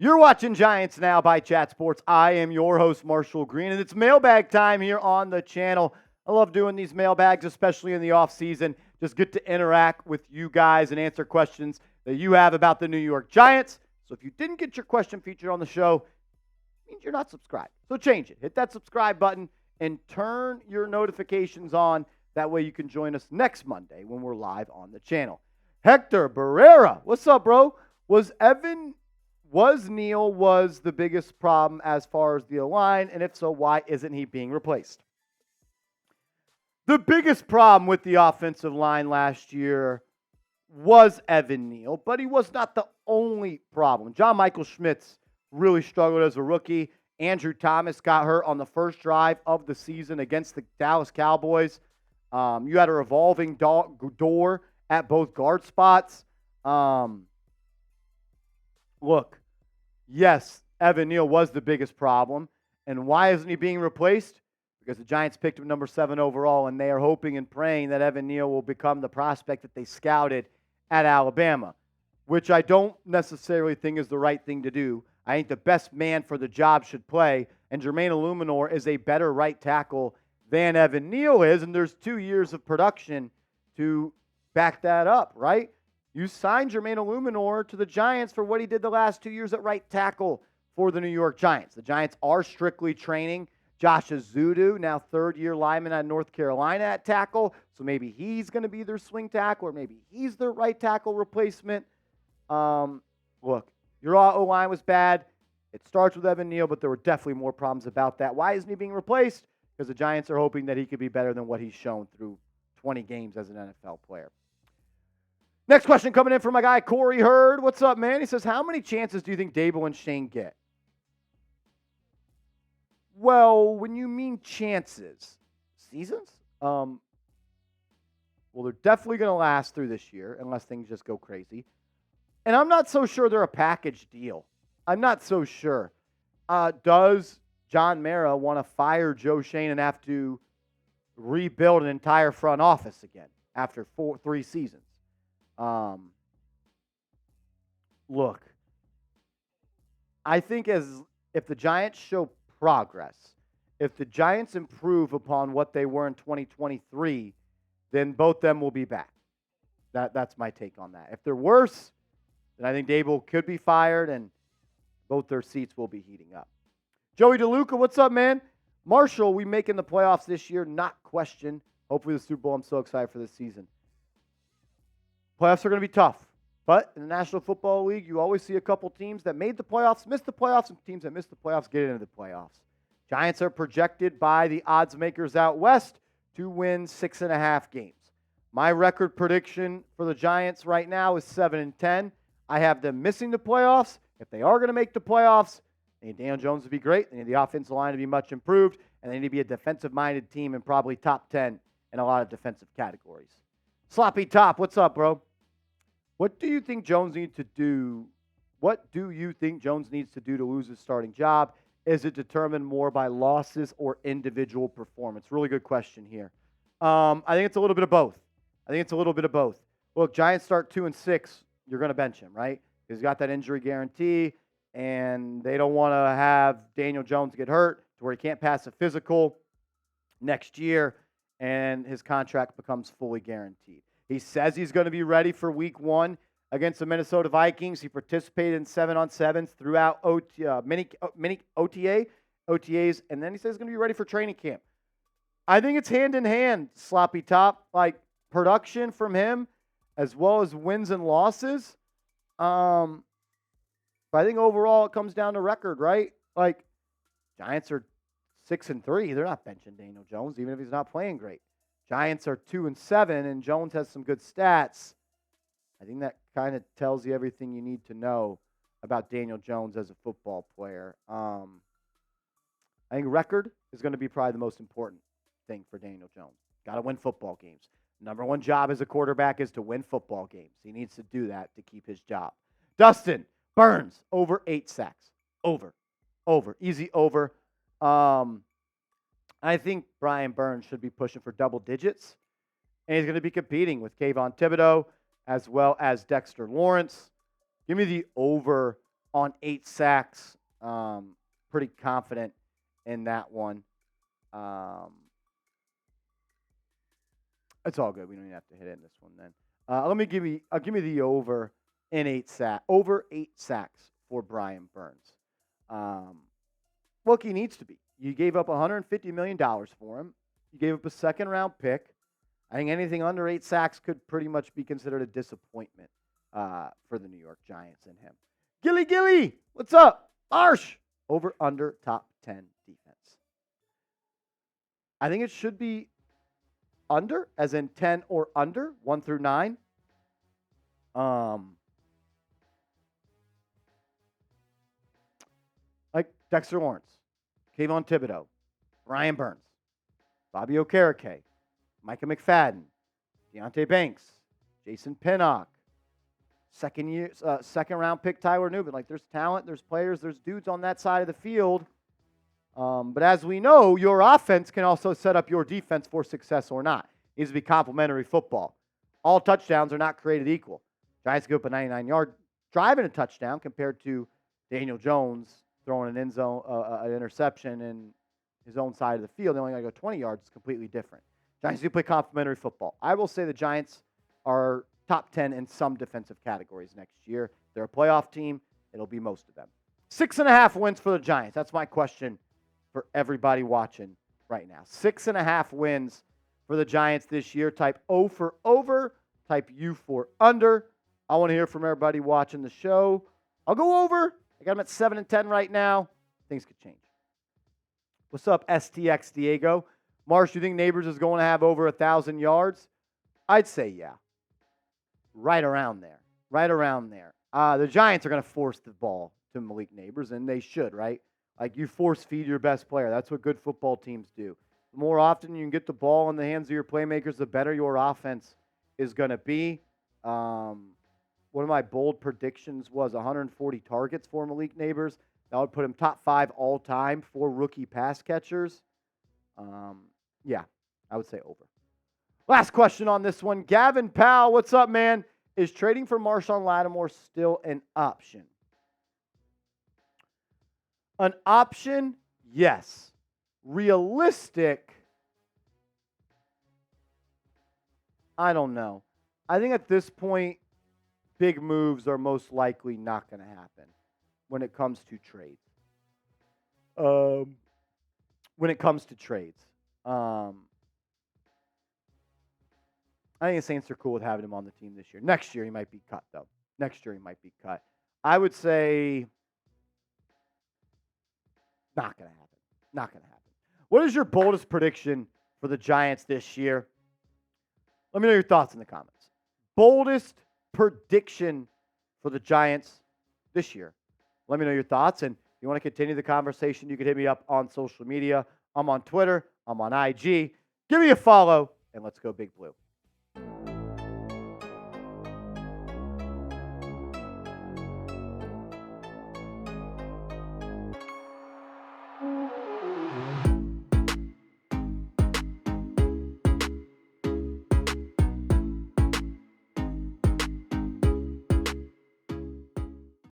You're watching Giants Now by Chat Sports. I am your host, Marshall Green, and it's mailbag time here on the channel. I love doing these mailbags, especially in the offseason. Just get to interact with you guys and answer questions that you have about the New York Giants. So if you didn't get your question featured on the show, it means you're not subscribed. So change it. Hit that subscribe button and turn your notifications on. That way you can join us next Monday when we're live on the channel. Hector Barrera, what's up, bro? Was Neal the biggest problem as far as the line? And if so, why isn't he being replaced? The biggest problem with the offensive line last year was Evan Neal, but he was not the only problem. John Michael Schmitz really struggled as a rookie. Andrew Thomas got hurt on the first drive of the season against the Dallas Cowboys. You had a revolving door at both guard spots. Look, yes, Evan Neal was the biggest problem. And why isn't he being replaced? Because the Giants picked him number 7 overall, and they are hoping and praying that Evan Neal will become the prospect that they scouted at Alabama, which I don't necessarily think is the right thing to do. I think the best man for the job should play, and Jermaine Illuminor is a better right tackle than Evan Neal is, and there's 2 years of production to back that up, right? You signed Jermaine Illuminor to the Giants for what he did the last 2 years at right tackle for the New York Giants. The Giants are strictly training Josh Azudu, now third-year lineman at North Carolina at tackle, so maybe he's going to be their swing tackle, or maybe he's their right tackle replacement. Look, your O-line was bad. It starts with Evan Neal, but there were definitely more problems about that. Why isn't he being replaced? Because the Giants are hoping that he could be better than what he's shown through 20 games as an NFL player. Next question coming in from my guy, Corey Hurd. What's up, man? He says, how many chances do you think Daboll and Schoen get? Well, when you mean chances, seasons? Well, they're definitely going to last through this year unless things just go crazy. And I'm not so sure they're a package deal. I'm not so sure. Does John Mara want to fire Joe Schoen and have to rebuild an entire front office again after 3 seasons? Look, I think if the Giants show progress, if the Giants improve upon what they were in 2023, then both them will be back. That's my take on that. If they're worse, then I think Daboll could be fired and both their seats will be heating up. Joey DeLuca, what's up, man? Marshall, we making the playoffs this year, not question. Hopefully the Super Bowl. I'm so excited for this season. Playoffs are going to be tough. But in the National Football League, you always see a couple teams that made the playoffs, missed the playoffs, and teams that missed the playoffs get into the playoffs. Giants are projected by the odds makers out west to win 6.5 games. My record prediction for the Giants right now is 7-10. I have them missing the playoffs. If they are going to make the playoffs, they need Daniel Jones to be great. They need the offensive line to be much improved. And they need to be a defensive-minded team and probably top 10 in a lot of defensive categories. Sloppy Top, what's up, bro? What do you think Jones needs to do? What do you think Jones needs to do to lose his starting job? Is it determined more by losses or individual performance? Really good question here. I think it's a little bit of both. Look, Giants start 2-6. You're going to bench him, right? He's got that injury guarantee, and they don't want to have Daniel Jones get hurt to where he can't pass a physical next year, and his contract becomes fully guaranteed. He says he's going to be ready for week 1 against the Minnesota Vikings. He participated in 7-on-7s throughout mini OTAs, and then he says he's going to be ready for training camp. I think it's hand in hand, Sloppy Top, like production from him as well as wins and losses. But I think overall it comes down to record, right? Like, Giants are 6-3. They're not benching Daniel Jones, even if he's not playing great. Giants are 2-7, and Jones has some good stats. I think that kind of tells you everything you need to know about Daniel Jones as a football player. I think record is going to be probably the most important thing for Daniel Jones. Got to win football games. Number one job as a quarterback is to win football games. He needs to do that to keep his job. Dustin Burns, over 8 sacks. Over. Easy over. I think Brian Burns should be pushing for double digits. And he's going to be competing with Kayvon Thibodeau as well as Dexter Lawrence. Give me the over on 8 sacks. Pretty confident in that one. It's all good. We don't even have to hit it in this one then. I'll give me the over in 8 sacks for Brian Burns. Look, he needs to be. You gave up $150 million for him. You gave up a second-round pick. I think anything under 8 sacks could pretty much be considered a disappointment for the New York Giants and him. Gilly, what's up? Marsh, over, under, top 10 defense. I think it should be under, as in 10 or under, 1 through 9. Like Dexter Lawrence, Kayvon Thibodeau, Brian Burns, Bobby Okereke, Micah McFadden, Deontay Banks, Jason Pinnock, second-round pick Tyler Newman. Like, there's talent, there's players, there's dudes on that side of the field. But as we know, your offense can also set up your defense for success or not. It needs to be complementary football. All touchdowns are not created equal. Giants give up a 99-yard drive and a touchdown compared to Daniel Jones throwing an an interception in his own side of the field. They only got to go 20 yards. It's completely different. Giants do play complementary football. I will say the Giants are top 10 in some defensive categories next year. They're a playoff team. It'll be most of them. 6.5 wins for the Giants. That's my question for everybody watching right now. 6.5 wins for the Giants this year. Type O for over. Type U for under. I want to hear from everybody watching the show. I'll go over. I got them at 7-10 right now. Things could change. What's up, STX Diego? Marsh, do you think Nabers is going to have over 1,000 yards? I'd say yeah. Right around there. The Giants are going to force the ball to Malik Nabers, and they should, right? Like, you force feed your best player. That's what good football teams do. The more often you can get the ball in the hands of your playmakers, the better your offense is going to be. One of my bold predictions was 140 targets for Malik Nabers. That would put him top 5 all time for rookie pass catchers. Yeah, I would say over. Last question on this one. Gavin Powell, what's up, man? Is trading for Marshawn Lattimore still an option? An option, yes. Realistic, I don't know. I think at this point, big moves are most likely not going to happen when it comes to trades. I think the Saints are cool with having him on the team this year. Next year, he might be cut, though. I would say not going to happen. What is your boldest prediction for the Giants this year? Let me know your thoughts in the comments. Boldest prediction for the Giants this year. Let me know your thoughts. And if you want to continue the conversation, you can hit me up on social media. I'm on Twitter. I'm on IG. Give me a follow, and let's go Big Blue.